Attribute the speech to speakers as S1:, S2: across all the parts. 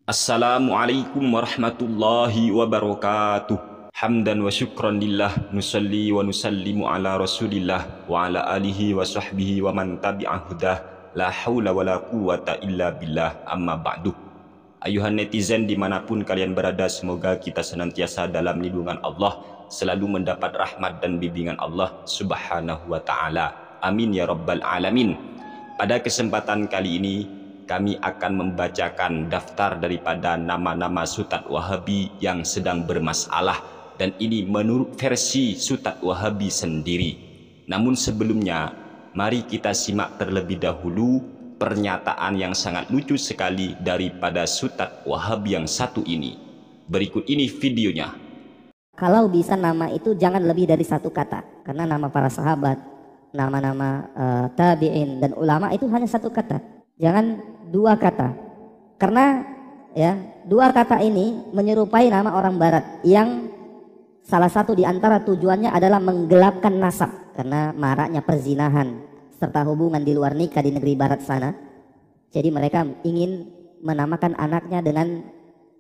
S1: Assalamualaikum warahmatullahi wabarakatuh. Hamdan wa syukran lillah, nusalli wa nusallimu ala rasulillah wa ala alihi wa sahbihi wa man tabi'ah hudah. La hawla wa la quwata illa billah, amma ba'du. Ayuhan netizen dimanapun kalian berada, semoga kita senantiasa dalam lindungan Allah, selalu mendapat rahmat dan bimbingan Allah subhanahu wa ta'ala. Amin ya rabbal alamin. Pada kesempatan kali ini kami akan membacakan daftar daripada nama-nama Sutat Wahabi yang sedang bermasalah, dan ini menurut versi Sutat Wahabi sendiri. Namun sebelumnya, mari kita simak terlebih dahulu pernyataan yang sangat lucu sekali daripada Sutat Wahabi yang satu ini. Berikut ini videonya.
S2: Kalau bisa nama itu jangan lebih dari satu kata, karena nama para sahabat, nama-nama tabi'in dan ulama itu hanya satu kata, jangan dua kata. Karena ya, dua kata ini menyerupai nama orang barat yang salah satu di antara tujuannya adalah menggelapkan nasab karena maraknya perzinahan serta hubungan di luar nikah di negeri barat sana. Jadi mereka ingin menamakan anaknya dengan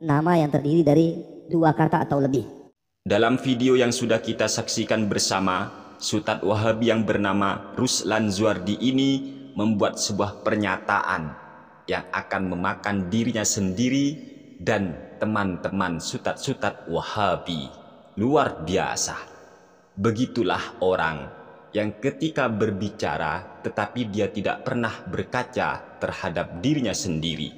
S2: nama yang terdiri dari dua kata atau lebih.
S1: Dalam video yang sudah kita saksikan bersama, Sutat Wahabi yang bernama Ruslan Zuardi ini membuat sebuah pernyataan yang akan memakan dirinya sendiri dan teman-teman Sutat-Sutat Wahabi. Luar biasa. Begitulah orang yang ketika berbicara tetapi dia tidak pernah berkaca terhadap dirinya sendiri.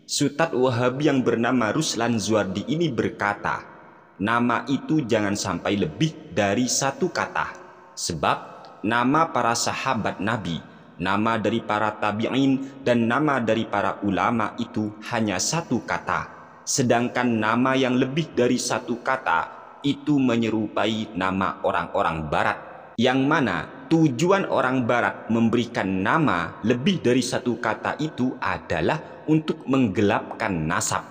S1: Sutat Wahabi yang bernama Ruslan Zuardi ini berkata, nama itu jangan sampai lebih dari satu kata, sebab nama para sahabat Nabi, nama dari para tabi'in, dan nama dari para ulama itu hanya satu kata. Sedangkan nama yang lebih dari satu kata itu menyerupai nama orang-orang barat, yang mana tujuan orang barat memberikan nama lebih dari satu kata itu adalah untuk menggelapkan nasab.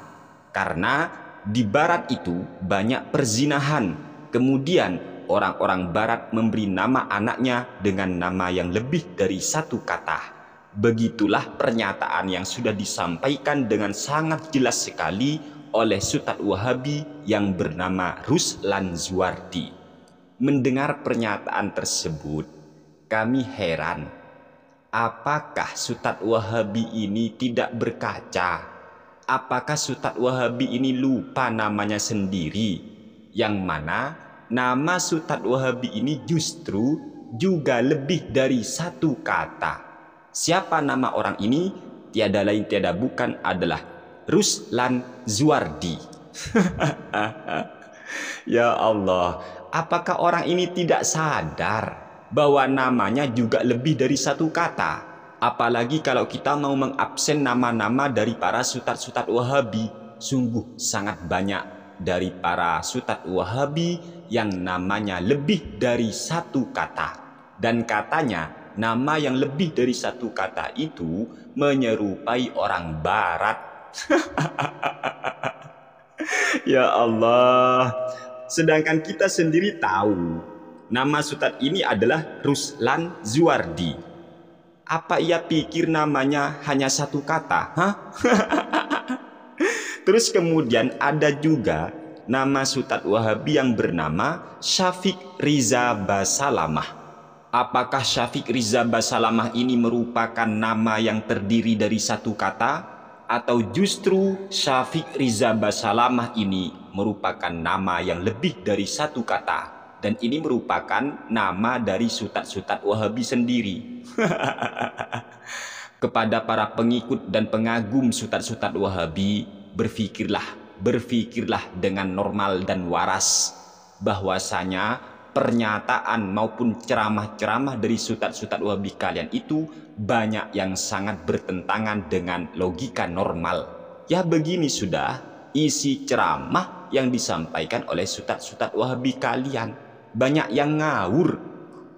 S1: Karena di barat itu banyak perzinahan, kemudian orang-orang barat memberi nama anaknya dengan nama yang lebih dari satu kata. Begitulah pernyataan yang sudah disampaikan dengan sangat jelas sekali oleh Sutat Wahabi yang bernama Ruslan Zuardi. Mendengar pernyataan tersebut, kami heran. Apakah Sutat Wahabi ini tidak berkaca? Apakah Sutat Wahabi ini lupa namanya sendiri? Yang mana nama Sutat Wahabi ini justru juga lebih dari satu kata. Siapa nama orang ini? Tiada lain tiada bukan adalah Ruslan Zuardi. Ya Allah, apakah orang ini tidak sadar bahwa namanya juga lebih dari satu kata? Apalagi kalau kita mau mengabsen nama-nama dari para Sutat-Sutat Wahabi. Sungguh sangat banyak dari para Sutat Wahabi yang namanya lebih dari satu kata. Dan katanya nama yang lebih dari satu kata itu menyerupai orang barat. Ya Allah. Sedangkan kita sendiri tahu nama Sutat ini adalah Ruslan Zuardi. Apa ia pikir namanya hanya satu kata? Hah? Terus kemudian ada juga nama Sutat Wahabi yang bernama Syafiq Riza Basalamah. Apakah Syafiq Riza Basalamah ini merupakan nama yang terdiri dari satu kata? Atau justru Syafiq Riza Basalamah ini merupakan nama yang lebih dari satu kata? Dan ini merupakan nama dari Sutat-Sutat Wahabi sendiri. Kepada para pengikut dan pengagum Sutat-Sutat Wahabi, berfikirlah dengan normal dan waras, bahwasanya pernyataan maupun ceramah-ceramah dari Sutat-Sutat Wahabi kalian itu banyak yang sangat bertentangan dengan logika normal. Ya begini sudah isi ceramah yang disampaikan oleh Sutat-Sutat Wahabi kalian. Banyak yang ngawur.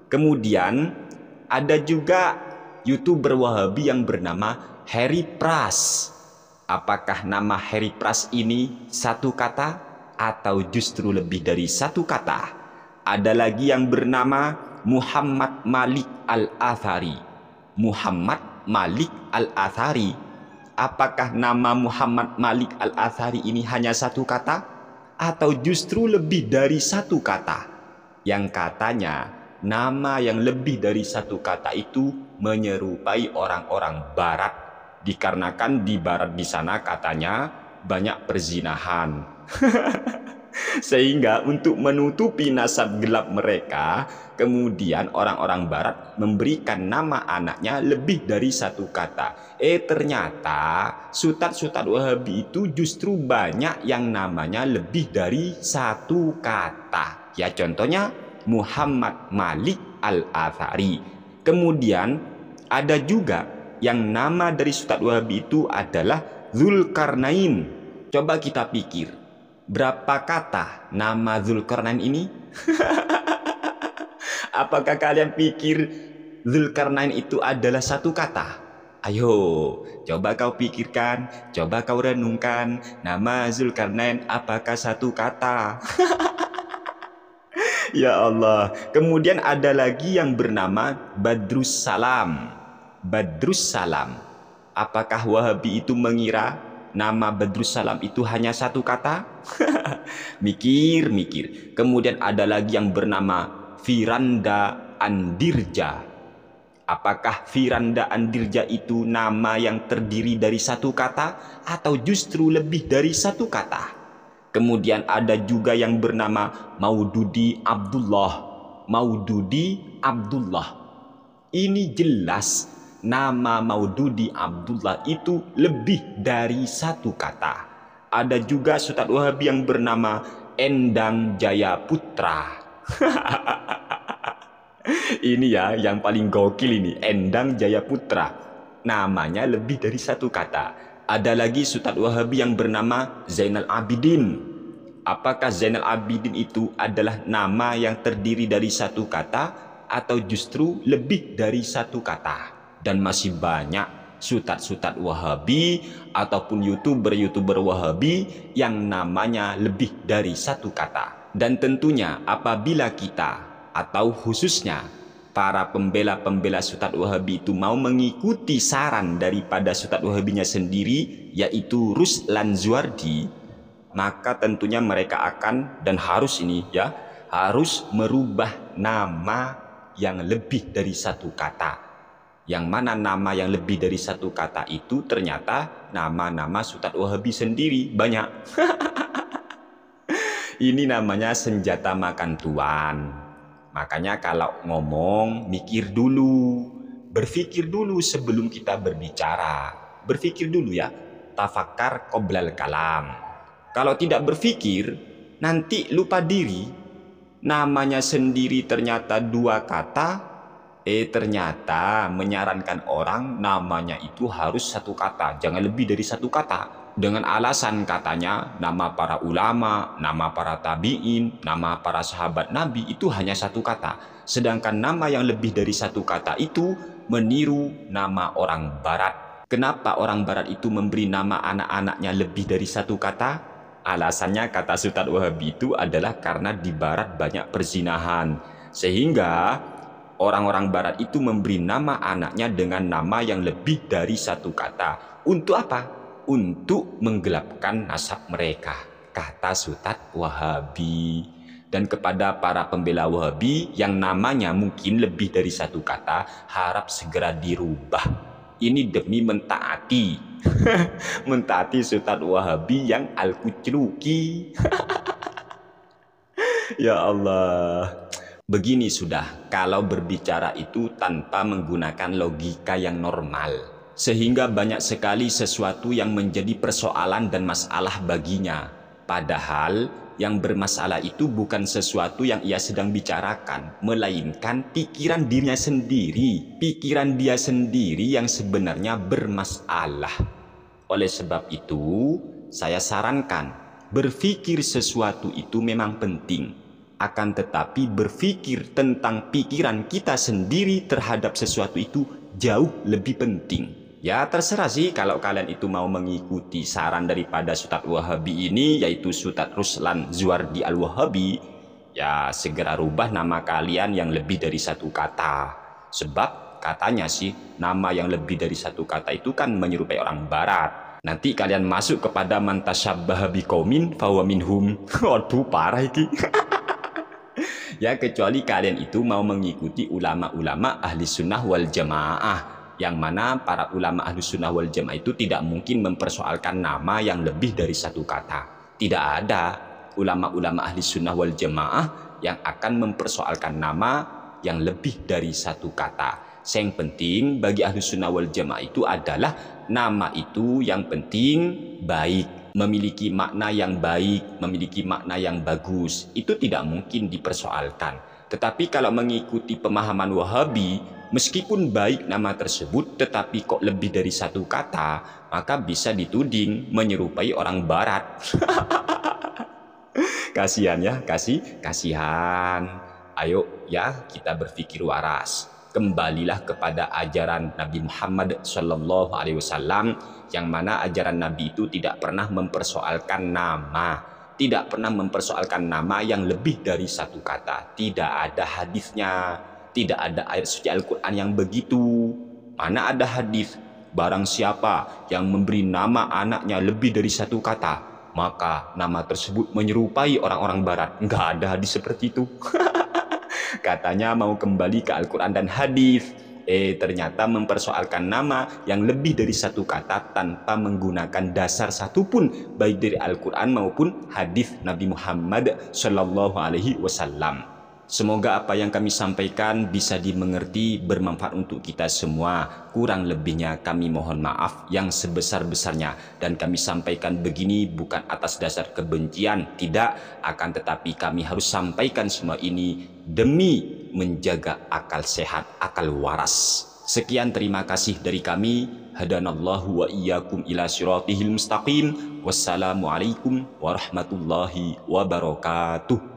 S1: Kemudian ada juga YouTuber Wahabi yang bernama Harry Pras. Apakah nama Harry Pras ini satu kata atau justru lebih dari satu kata? Ada lagi yang bernama Muhammad Malik Al-Athari. Muhammad Malik Al-Athari. apakah nama Muhammad Malik Al-Athari ini hanya satu kata atau justru lebih dari satu kata? Yang katanya nama yang lebih dari satu kata itu menyerupai orang-orang barat, dikarenakan di barat di sana katanya banyak perzinahan. Sehingga untuk menutupi nasab gelap mereka, kemudian orang-orang barat memberikan nama anaknya lebih dari satu kata. Ternyata Ustadz Wahabi itu justru banyak yang namanya lebih dari satu kata. Ya, contohnya Muhammad Malik Al-Athari. Kemudian ada juga yang nama dari Ustadz Wahabi itu adalah Zulkarnain. Coba kita pikir, berapa kata nama Zulkarnain ini? Apakah kalian pikir Zulkarnain itu adalah satu kata? Ayo, coba kau pikirkan, coba kau renungkan, nama Zulkarnain apakah satu kata? Ya Allah. Kemudian ada lagi yang bernama Badrus Salam. Badrus Salam. Apakah Wahabi itu mengira nama Badrus Salam itu hanya satu kata? Mikir. Kemudian ada lagi yang bernama Firanda Andirja. Apakah Firanda Andirja itu nama yang terdiri dari satu kata atau justru lebih dari satu kata? Kemudian ada juga yang bernama Maududi Abdullah. Maududi Abdullah. Ini jelas nama Maududi Abdullah itu lebih dari satu kata. Ada juga Ustadz Wahabi yang bernama Endang Jaya Putra. Ini ya yang paling gokil ini, Endang Jaya Putra. Namanya lebih dari satu kata. Ada lagi Ustadz Wahabi yang bernama Zainal Abidin. Apakah Zainal Abidin itu adalah nama yang terdiri dari satu kata atau justru lebih dari satu kata? Dan masih banyak Ustadz Wahabi ataupun YouTuber Wahabi yang namanya lebih dari satu kata. Dan tentunya apabila kita atau khususnya para pembela-pembela Ustadz Wahabi itu mau mengikuti saran daripada Ustadz Wahabinya sendiri, yaitu Ruslan Zuardi, maka tentunya mereka akan dan harus harus merubah nama yang lebih dari satu kata. Yang mana nama yang lebih dari satu kata itu ternyata nama-nama Ustadz Wahabi sendiri banyak. Ini namanya senjata makan tuan. Makanya kalau ngomong, mikir dulu, berpikir dulu sebelum kita berbicara. Berpikir dulu ya, tafakkar qoblal kalam. Kalau tidak berpikir, nanti lupa diri. Namanya sendiri ternyata dua kata, ternyata menyarankan orang namanya itu harus satu kata, jangan lebih dari satu kata. Dengan alasan katanya nama para ulama, nama para tabi'in, nama para sahabat Nabi itu hanya satu kata. Sedangkan nama yang lebih dari satu kata itu meniru nama orang barat. Kenapa orang barat itu memberi nama anak-anaknya lebih dari satu kata? Alasannya kata Ustadz Wahabi itu adalah karena di barat banyak perzinahan. Sehingga orang-orang barat itu memberi nama anaknya dengan nama yang lebih dari satu kata. Untuk apa? Untuk menggelapkan nasab mereka, kata Ustadz Wahabi. Dan kepada para pembela Wahabi yang namanya mungkin lebih dari satu kata, harap segera dirubah. Ini demi mentaati mentaati Ustadz Wahabi yang al-kucluki. Ya Allah. Begini sudah, kalau berbicara itu tanpa menggunakan logika yang normal, sehingga banyak sekali sesuatu yang menjadi persoalan dan masalah baginya. Padahal yang bermasalah itu bukan sesuatu yang ia sedang bicarakan, melainkan pikiran dirinya sendiri. Pikiran dia sendiri yang sebenarnya bermasalah. Oleh sebab itu, saya sarankan, berpikir sesuatu itu memang penting. Akan tetapi berpikir tentang pikiran kita sendiri terhadap sesuatu itu jauh lebih penting. Ya terserah sih kalau kalian itu mau mengikuti saran daripada Ustadz Wahabi ini, yaitu Ustadz Ruslan Zuardi Al-Wahabi. Ya segera rubah nama kalian yang lebih dari satu kata. Sebab Katanya sih nama yang lebih dari satu kata itu kan menyerupai orang barat. Nanti kalian masuk kepada man tasyabbaha biqaumin fahuwa minhum. Waduh, parah iki. Ya, kecuali kalian itu mau mengikuti ulama-ulama ahli sunnah wal jamaah, yang mana para ulama ahli sunnah wal jamaah itu tidak mungkin mempersoalkan nama yang lebih dari satu kata. Tidak ada ulama-ulama ahli sunnah wal jamaah yang akan mempersoalkan nama yang lebih dari satu kata. Yang penting bagi ahli sunnah wal jamaah itu adalah nama itu yang penting baik, memiliki makna yang baik, memiliki makna yang bagus. Itu tidak mungkin dipersoalkan. Tetapi kalau mengikuti pemahaman Wahabi, meskipun baik nama tersebut tetapi kok lebih dari satu kata, maka bisa dituding menyerupai orang barat. Kasihan ya, kasihan. Ayo ya, kita berpikir waras. Kembalilah kepada ajaran Nabi Muhammad Shallallahu Alaihi Wasallam, yang mana ajaran Nabi itu tidak pernah mempersoalkan nama, tidak pernah mempersoalkan nama yang lebih dari satu kata. Tidak ada hadisnya, tidak ada ayat suci Al-Quran yang begitu. Mana ada hadis barang siapa yang memberi nama anaknya lebih dari satu kata, maka nama tersebut menyerupai orang-orang barat. Nggak ada hadis seperti itu. Katanya mau kembali ke Al-Quran dan hadis. Ternyata mempersoalkan nama yang lebih dari satu kata tanpa menggunakan dasar satupun, baik dari Al-Quran maupun hadis Nabi Muhammad Shallallahu Alaihi Wasallam. Semoga apa yang kami sampaikan bisa dimengerti, bermanfaat untuk kita semua. Kurang lebihnya kami mohon maaf yang sebesar-besarnya. Dan kami sampaikan begini bukan atas dasar kebencian, tidak. Akan tetapi kami harus sampaikan semua ini demi menjaga akal sehat, akal waras. Sekian, terima kasih dari kami. Hadanallahu wa iyyakum ila siratihil mustaqim. Wassalamualaikum warahmatullahi wabarakatuh.